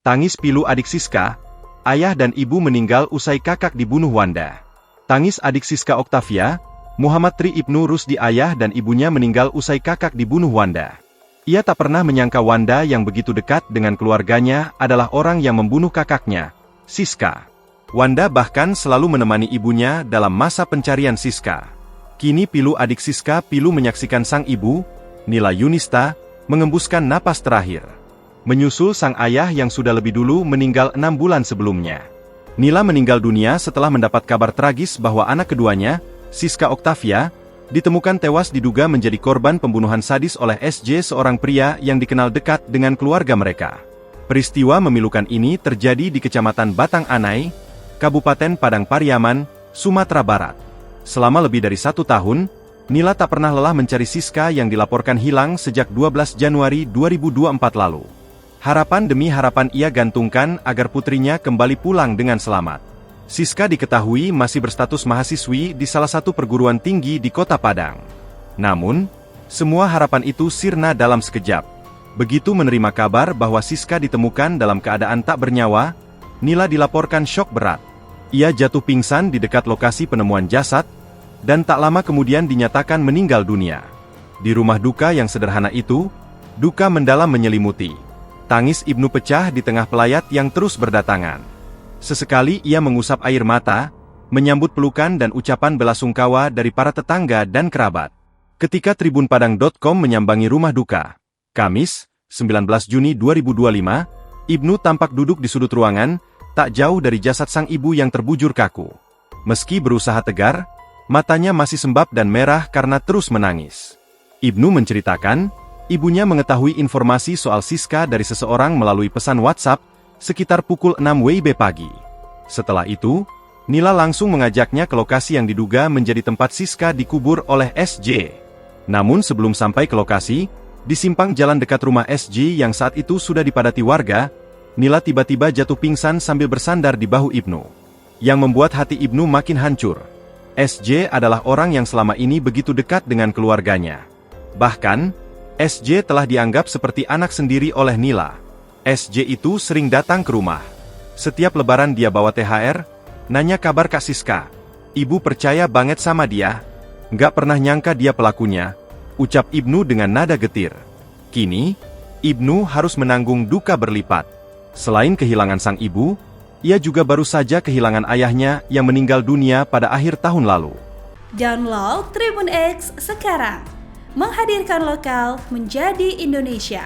Tangis pilu adik Siska, ayah dan ibu meninggal usai kakak dibunuh Wanda. Tangis adik Siska Octavia, Muhammad Tri Ibnu Rusdi ayah dan ibunya meninggal usai kakak dibunuh Wanda. Ia tak pernah menyangka Wanda yang begitu dekat dengan keluarganya adalah orang yang membunuh kakaknya, Siska. Wanda bahkan selalu menemani ibunya dalam masa pencarian Siska. Kini pilu adik Siska pilu menyaksikan sang ibu, Nila Yunista, mengembuskan napas terakhir. Menyusul sang ayah yang sudah lebih dulu meninggal 6 bulan sebelumnya. Nila meninggal dunia setelah mendapat kabar tragis bahwa anak keduanya, Siska Octavia, ditemukan tewas diduga menjadi korban pembunuhan sadis oleh SJ, seorang pria yang dikenal dekat dengan keluarga mereka. Peristiwa memilukan ini terjadi di Kecamatan Batang Anai, Kabupaten Padang Pariaman, Sumatera Barat. Selama lebih dari 1 tahun, Nila tak pernah lelah mencari Siska yang dilaporkan hilang sejak 12 Januari 2024 lalu. Harapan demi harapan ia gantungkan agar putrinya kembali pulang dengan selamat. Siska diketahui masih berstatus mahasiswi di salah satu perguruan tinggi di Kota Padang. Namun, semua harapan itu sirna dalam sekejap. Begitu menerima kabar bahwa Siska ditemukan dalam keadaan tak bernyawa, Nila dilaporkan syok berat. Ia jatuh pingsan di dekat lokasi penemuan jasad, dan tak lama kemudian dinyatakan meninggal dunia. Di rumah duka yang sederhana itu, duka mendalam menyelimuti. Tangis Ibnu pecah di tengah pelayat yang terus berdatangan. Sesekali ia mengusap air mata, menyambut pelukan dan ucapan belasungkawa dari para tetangga dan kerabat. Ketika tribunpadang.com menyambangi rumah duka, Kamis, 19 Juni 2025, Ibnu tampak duduk di sudut ruangan, tak jauh dari jasad sang ibu yang terbujur kaku. Meski berusaha tegar, matanya masih sembab dan merah karena terus menangis. Ibnu menceritakan, ibunya mengetahui informasi soal Siska dari seseorang melalui pesan WhatsApp, sekitar pukul 6 WIB pagi. Setelah itu, Nila langsung mengajaknya ke lokasi yang diduga menjadi tempat Siska dikubur oleh SJ. Namun sebelum sampai ke lokasi, di simpang jalan dekat rumah SJ yang saat itu sudah dipadati warga, Nila tiba-tiba jatuh pingsan sambil bersandar di bahu Ibnu. Yang membuat hati Ibnu makin hancur. SJ adalah orang yang selama ini begitu dekat dengan keluarganya. Bahkan, SJ telah dianggap seperti anak sendiri oleh Nila. SJ itu sering datang ke rumah. Setiap lebaran dia bawa THR, nanya kabar Kak Siska. Ibu percaya banget sama dia. Nggak pernah nyangka dia pelakunya, ucap Ibnu dengan nada getir. Kini, Ibnu harus menanggung duka berlipat. Selain kehilangan sang ibu, ia juga baru saja kehilangan ayahnya yang meninggal dunia pada akhir tahun lalu. Download Tribun X sekarang. Menghadirkan lokal menjadi Indonesia.